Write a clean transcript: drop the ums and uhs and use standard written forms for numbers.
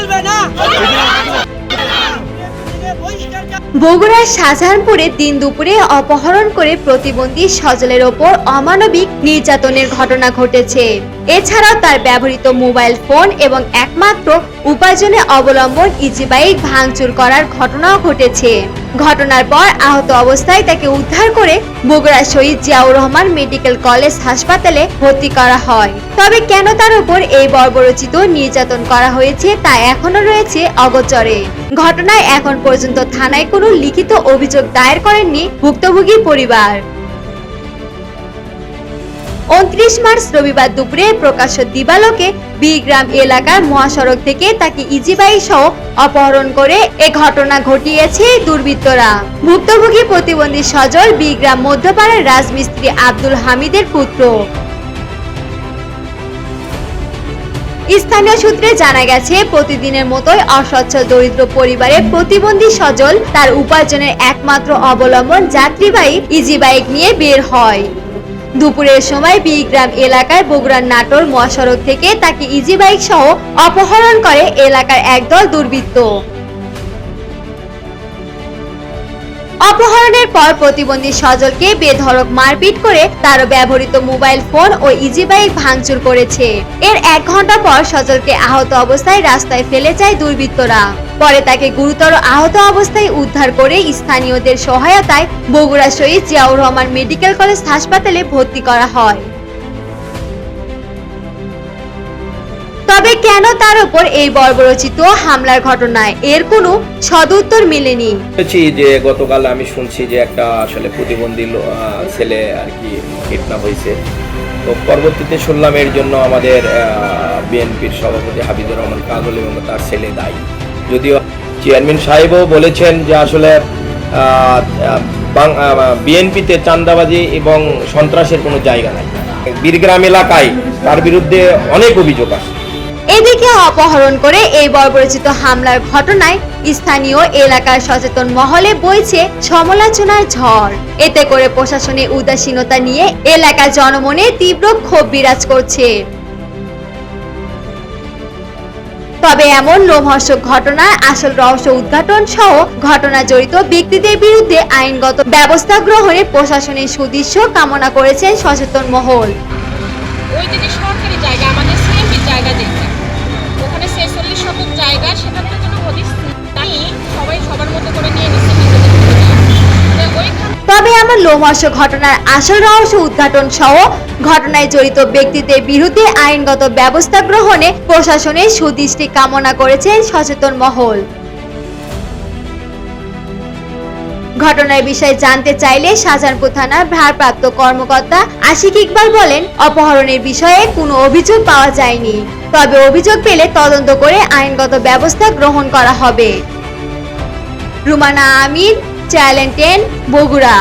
চলবে না। বগুড়ার শাহজাহানপুরে দিন দুপুরে অপহরণ করে প্রতিবন্ধী সজলের ওপর অমানবিক নির্যাতনের ঘটনা ঘটেছে। এছাড়াও তার ব্যবহৃত মোবাইল ফোন এবং একমাত্র উপার্জনে অবলম্বন ইজি বাইক ভাঙচুর করার ঘটনাও ঘটেছে। ঘটনার পর আহত অবস্থায় তাকে উদ্ধার করে বগুড়া শহীদ জিয়াউর রহমান মেডিকেল কলেজ হাসপাতালে ভর্তি করা হয়। তবে কেন তার উপর এই বর্বরোচিত নির্যাতন করা হয়েছে তা এখনো রয়েছে অগোচরে। ঘটনায় এখন পর্যন্ত থানায় কোনো লিখিত অভিযোগ দায়ের করেননি ভুক্তভোগী পরিবার। 29 মার্চ রবিবার দুপুরে প্রকাশ্য দিবালোকে বিগ্রাম এলাকার মহাসড়ক থেকে তাকে ইজি বাইক সহ অপহরণ করে এ ঘটনা ঘটিয়েছে দুর্বৃত্তরা। ভুক্তভোগী প্রতিবন্ধী সজল বিগ্রাম মধ্যপাড়ার রাজমিস্ত্রি আব্দুল হামিদের পুত্র। স্থানীয় সূত্রে জানা গেছে, প্রতিদিনের মতোই অসচ্ছল দরিদ্র পরিবারের প্রতিবন্ধী সজল তার উপার্জনের একমাত্র অবলম্বন যাত্রীবাহী ইজি বাইক নিয়ে বের হয়। দুপুরের সময় বিগ্রাম এলাকায় বগুড়ার নাটোর মহাসড়ক থেকে তাকে ইজি বাইক সহ অপহরণ করে এলাকার একদল দুর্বৃত্ত। অপহরণের পর প্রতিবন্ধী সজলকে বেধড়ক মারপিট করে তার ব্যবহৃত মোবাইল ফোন ও ইজি বাইক ভাঙচুর করেছে। এর 1 ঘন্টা পর সজলকে আহত অবস্থায় রাস্তায় ফেলে যায় দুর্বৃত্তরা। পরে তাকে গুরুতর আহত অবস্থায় উদ্ধার করে স্থানীয়দের সহায়তায় বগুড়া শহীদ জিয়াউর রহমান মেডিকেল কলেজ হাসপাতালে ভর্তি করা হয়। তবে কেন তার উপর এই বর্বরোচিত হামলার ঘটনায় এর কোনো সদুত্তর মেলেনি। যে গতকাল আমি শুনছি যে একটা আসলে প্রতিবন্ধী ছেলে আর কি কিডন্যাপ হয়েছে। তো পরবর্তীতে শুনলাম এর জন্য আমাদের বিএনপির সভাপতি হাবিবুর রহমান কাজল এবং তার ছেলে দায়ী। যদিও চেয়ারম্যান সাহেবও বলেছেন যে আসলে বিএনপিতে চাঁদাবাজি এবং সন্ত্রাসের কোনো জায়গা নাই। বীরগ্রাম এলাকায় তার বিরুদ্ধে অনেক অভিযোগ আছে। এদিকে অপহরণ করে এই বর্বরোচিত হামলার ঘটনায় স্থানীয় এলাকার সচেতন মহলে বইছে সমালোচনার ঝড়। এতে করে প্রশাসনের উদাসীনতা নিয়ে এলাকার জনমনে তীব্র ক্ষোভ বিরাজ করছে। তবে এমন লোমহর্ষক ঘটনার আসল রহস্য উদ্ঘাটন সহ ঘটনা জড়িত ব্যক্তিদের বিরুদ্ধে আইনগত ব্যবস্থা গ্রহণে প্রশাসনের সুদৃশ্য কামনা করেছেন সচেতন মহল। ওই যে সরকারি জায়গা, আমাদের সিএমপি জায়গা যেটা, ওখানে 46 শতক জায়গা, সেটাতে কোনো হদিস নাই, সবাই সবার মতো করে নিয়ে নিচ্ছে। তবে আমার লোমহর্ষক ঘটনার আসল রহস্য উদ্ঘাটন সহ ঘটনায় জড়িত ব্যক্তিদের বিরুদ্ধে আইনগত ব্যবস্থা গ্রহণে প্রশাসনের সুদৃষ্টি কামনা করেছেন সচেতন মহল। ঘটনার বিষয়ে জানতে চাইলে শাহজাহানপুর থানার ভারপ্রাপ্ত কর্মকর্তা আশিক ইকবাল বলেন, অপহরণের বিষয়ে কোনো অভিযোগ পাওয়া যায়নি। তবে অভিযোগ পেলে তদন্ত করে আইনগত ব্যবস্থা গ্রহণ করা হবে। রুমানা আমিন, চ্যানেল 10, বগুড়া।